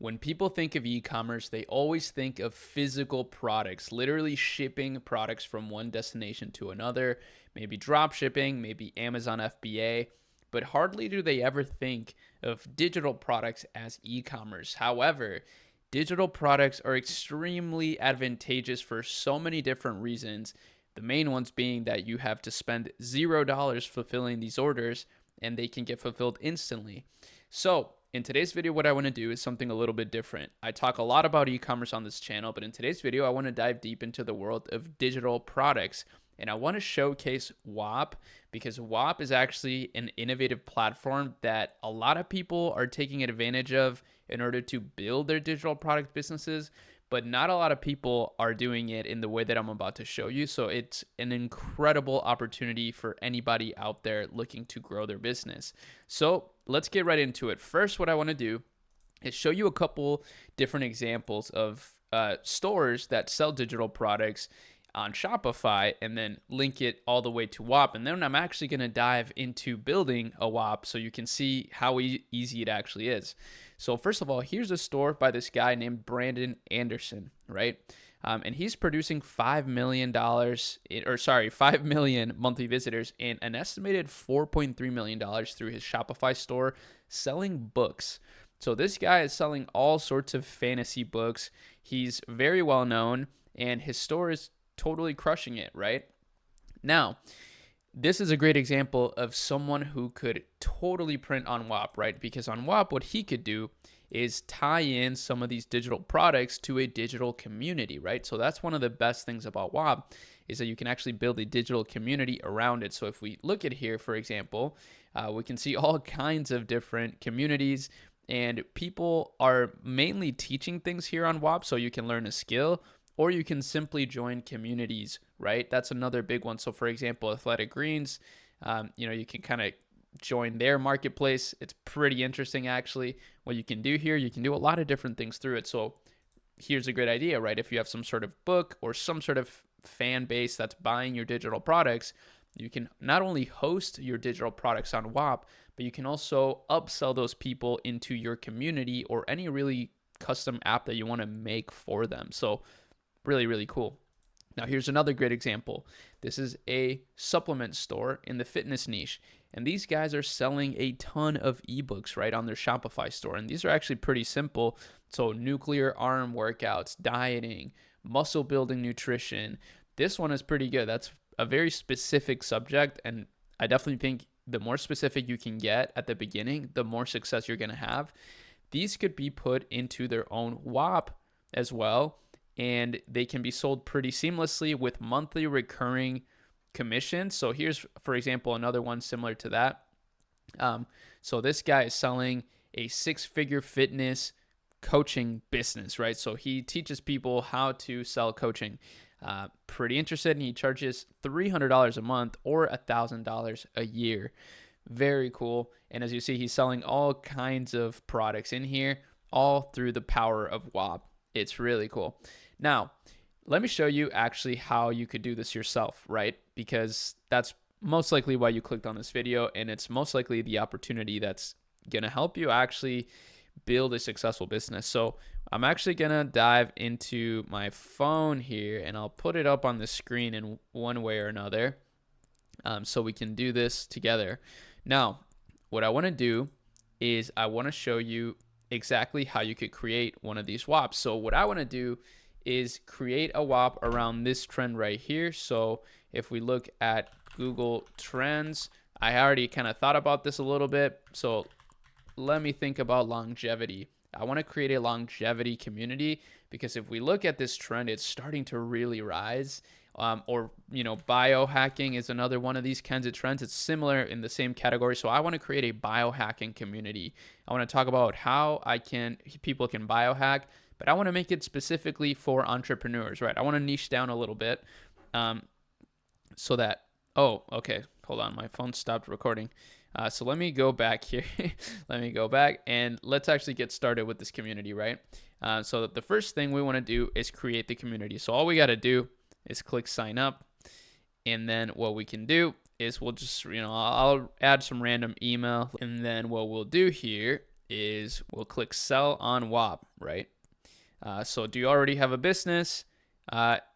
When people think of e-commerce, they always think of physical products, literally shipping products from one destination to another, maybe drop shipping, maybe Amazon FBA, but hardly do they ever think of digital products as e-commerce. However, digital products are extremely advantageous for so many different reasons. The main ones being that you have to spend $0 fulfilling these orders and they can get fulfilled instantly. So, in today's video, what I want to do is something a little bit different. I talk a lot about e-commerce on this channel, but in today's video, I want to dive deep into the world of digital products. And I want to showcase Whop because Whop is actually an innovative platform that a lot of people are taking advantage of in order to build their digital product businesses, but not a lot of people are doing it in the way that I'm about to show you. So it's an incredible opportunity for anybody out there looking to grow their business. So let's get right into it. First, what I want to do is show you a couple different examples of stores that sell digital products on Shopify and then link it all the way to Whop. And then I'm actually going to dive into building a Whop so you can see how easy it actually is. So first of all, here's a store by this guy named Brandon Anderson, right? And he's producing $5 million, 5 million monthly visitors and an estimated $4.3 million through his Shopify store selling books. So this guy is selling all sorts of fantasy books. He's very well known and his store is totally crushing it, right? Now, this is a great example of someone who could totally print on Whop, right? Because on Whop, what he could do is tie in some of these digital products to a digital community, right? So that's one of the best things about Whop is that you can actually build a digital community around it. So if we look at here, for example, we can see all kinds of different communities and people are mainly teaching things here on Whop so you can learn a skill or you can simply join communities, right? That's another big one. So for example, Athletic Greens, you can kind of join their marketplace. It's pretty interesting, actually. What you can do here, you can do a lot of different things through it. So here's a great idea, right? If you have some sort of book or some sort of fan base that's buying your digital products, you can not only host your digital products on Whop, but you can also upsell those people into your community or any really custom app that you want to make for them. So really, really cool. Now, here's another great example. This is a supplement store in the fitness niche. And these guys are selling a ton of ebooks, right, on their Shopify store. And these are actually pretty simple. So nuclear arm workouts, dieting, muscle building nutrition. This one is pretty good. That's a very specific subject. And I definitely think the more specific you can get at the beginning, the more success you're going to have. These could be put into their own Whop as well. And they can be sold pretty seamlessly with monthly recurring commissions. So here's, for example, another one similar to that. So this guy is selling a 6-figure fitness coaching business, right? So he teaches people how to sell coaching. Pretty interested, and he charges $300 a month or $1,000 a year. Very cool. And as you see, he's selling all kinds of products in here, all through the power of Whop. It's really cool. Now, let me show you actually how you could do this yourself, right? Because that's most likely why you clicked on this video, and it's most likely the opportunity that's going to help you actually build a successful business. So I'm actually going to dive into my phone here, and I'll put it up on the screen in one way or another so we can do this together. Now, what I want to do is I want to show you exactly how you could create one of these Whops. So what I want to do is create a Whop around this trend right here. So if we look at Google Trends, I already kind of thought about this a little bit. So let me think about longevity. I want to create a longevity community because if we look at this trend, it's starting to really rise. Biohacking is another one of these kinds of trends. It's similar in the same category. So I want to create a biohacking community. I want to talk about how people can biohack, but I want to make it specifically for entrepreneurs, right? I want to niche down a little bit so that, okay, hold on. My phone stopped recording. So let me go back here. Let me go back and let's actually get started with this community, right? So the first thing we want to do is create the community. So all we got to do is click sign up. And then what we can do is we'll just, I'll add some random email. And then what we'll do here is we'll click sell on Whop, right? So do you already have a business?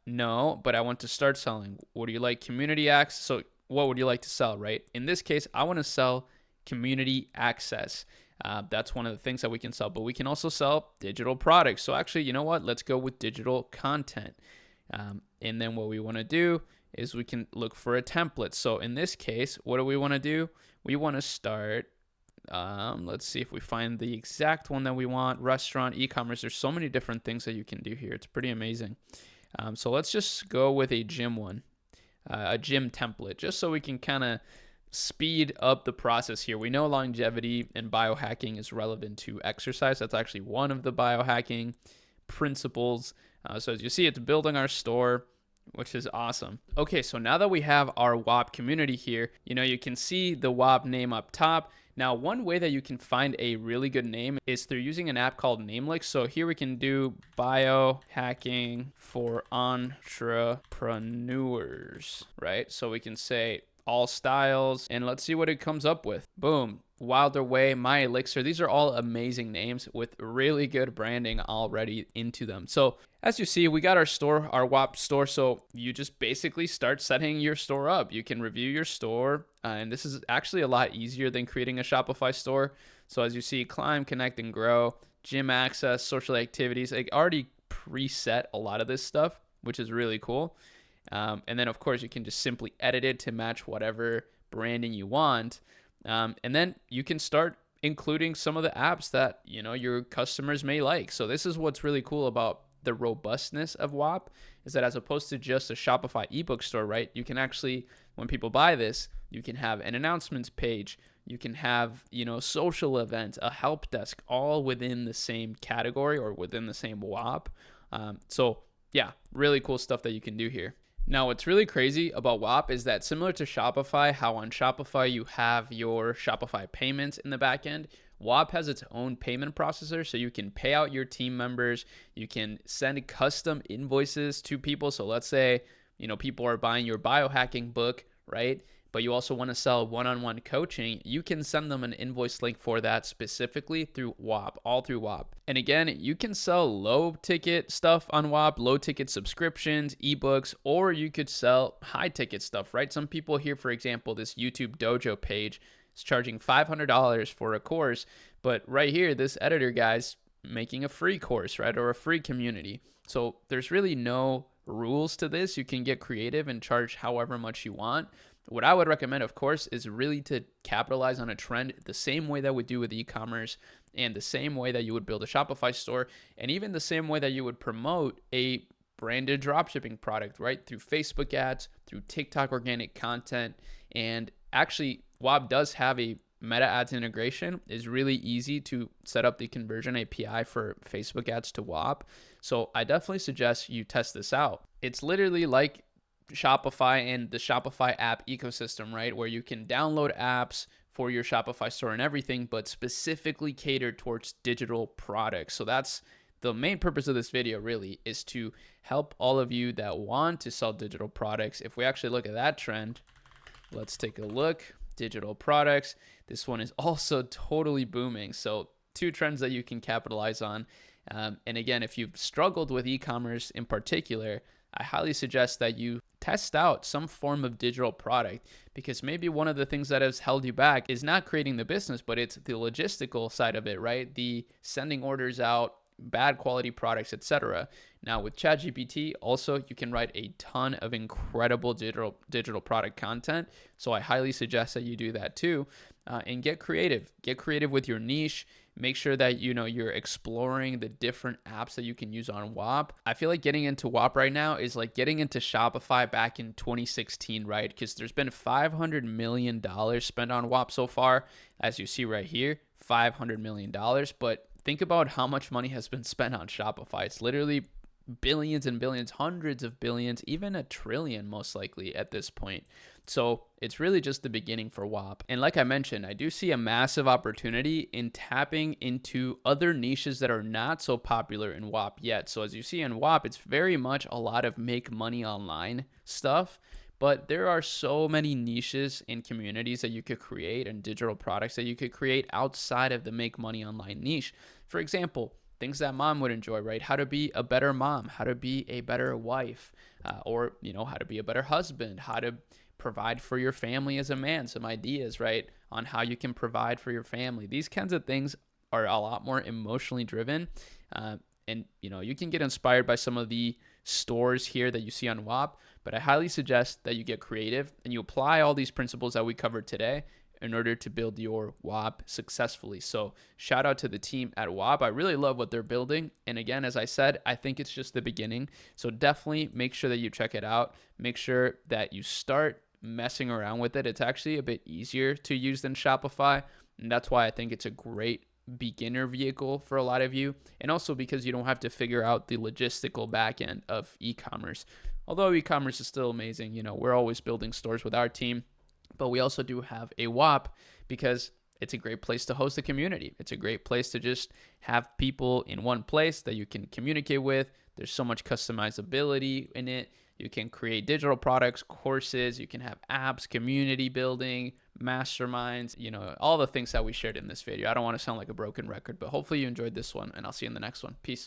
No, but I want to start selling. What do you like? Community access. So what would you like to sell, right? In this case, I want to sell community access. That's one of the things that we can sell, but we can also sell digital products. So actually, you know what? Let's go with digital content. And then what we want to do is we can look for a template. So in this case, what do we want to do? We want to start, let's see if we find the exact one that we want. Restaurant, e-commerce. There's so many different things that you can do here. It's pretty amazing. So let's just go with a gym one, a gym template, just so we can kind of speed up the process here. We know longevity and biohacking is relevant to exercise. That's actually one of the biohacking principles. So as you see, it's building our store, which is awesome. Okay, so now that we have our Whop community here, you can see the Whop name up top. Now, one way that you can find a really good name is through using an app called Namelix. So here we can do biohacking for entrepreneurs, right? So we can say all styles, and let's see what it comes up with. Boom. Wilder Way, My Elixir. These are all amazing names with really good branding already into them. So as you see, we got our store, our Whop store. So you just basically start setting your store up. You can review your store, and this is actually a lot easier than creating a Shopify store. So as you see, climb, connect, and grow, gym access, social activities. It already preset a lot of this stuff, which is really cool. And then of course you can just simply edit it to match whatever branding you want. And then you can start including some of the apps that, your customers may like. So this is what's really cool about the robustness of Whop, is that as opposed to just a Shopify ebook store, right? You can actually, when people buy this, you can have an announcements page, you can have, social events, a help desk, all within the same category or within the same Whop. So yeah, really cool stuff that you can do here. Now, what's really crazy about Whop is that similar to Shopify, how on Shopify you have your Shopify payments in the back end, Whop has its own payment processor, so you can pay out your team members, you can send custom invoices to people. So let's say, people are buying your biohacking book, right? But you also want to sell one-on-one coaching, you can send them an invoice link for that specifically through Whop, all through Whop. And again, you can sell low-ticket stuff on Whop, low-ticket subscriptions, ebooks, or you could sell high-ticket stuff, right? Some people here, for example, this YouTube Dojo page is charging $500 for a course, but right here, this editor guy's making a free course, right? Or a free community. So there's really no rules to this. You can get creative and charge however much you want. What I would recommend, of course, is really to capitalize on a trend the same way that we do with e-commerce, and the same way that you would build a Shopify store, and even the same way that you would promote a branded dropshipping product, right? Through Facebook ads, through TikTok organic content. And actually, Whop does have a Meta Ads integration. It's really easy to set up the conversion API for Facebook ads to Whop. So I definitely suggest you test this out. It's literally like Shopify and the Shopify app ecosystem, right? Where you can download apps for your Shopify store and everything, but specifically catered towards digital products. So that's the main purpose of this video, really, is to help all of you that want to sell digital products. If we actually look at that trend, let's take a look. Digital products. This one is also totally booming. So two trends that you can capitalize on. And again, if you've struggled with e-commerce in particular, I highly suggest that you test out some form of digital product, because maybe one of the things that has held you back is not creating the business, but it's the logistical side of it, right? The sending orders out, bad quality products, etc. Now with ChatGPT, also you can write a ton of incredible digital product content. So I highly suggest that you do that too, and get creative. Get creative with your niche. Make sure that you're exploring the different apps that you can use on Whop. I feel like getting into Whop right now is like getting into Shopify back in 2016, right? Because there's been $500 million spent on Whop so far, as you see right here, $500 million. But think about how much money has been spent on Shopify. It's literally billions and billions, hundreds of billions, even $1 trillion most likely at this point. So it's really just the beginning for Whop. And like I mentioned, I do see a massive opportunity in tapping into other niches that are not so popular in Whop yet. So as you see in Whop, it's very much a lot of make money online stuff, But there are so many niches and communities that you could create and digital products that you could create outside of the make money online niche. For example, things that mom would enjoy, right? How to be a better mom, how to be a better wife, or how to be a better husband, how to provide for your family as a man, some ideas, right, on how you can provide for your family. These kinds of things are a lot more emotionally driven. And you can get inspired by some of the stores here that you see on Whop, but I highly suggest that you get creative and you apply all these principles that we covered today in order to build your Whop successfully. So shout out to the team at Whop. I really love what they're building. And again, as I said, I think it's just the beginning. So definitely make sure that you check it out. Make sure that you start messing around with it. It's actually a bit easier to use than Shopify. And that's why I think it's a great beginner vehicle for a lot of you. And also because you don't have to figure out the logistical back end of e-commerce. Although e-commerce is still amazing, we're always building stores with our team. But we also do have a Whop because it's a great place to host a community. It's a great place to just have people in one place that you can communicate with. There's so much customizability in it. You can create digital products, courses, you can have apps, community building, masterminds, all the things that we shared in this video. I don't want to sound like a broken record, but hopefully you enjoyed this one, and I'll see you in the next one. Peace.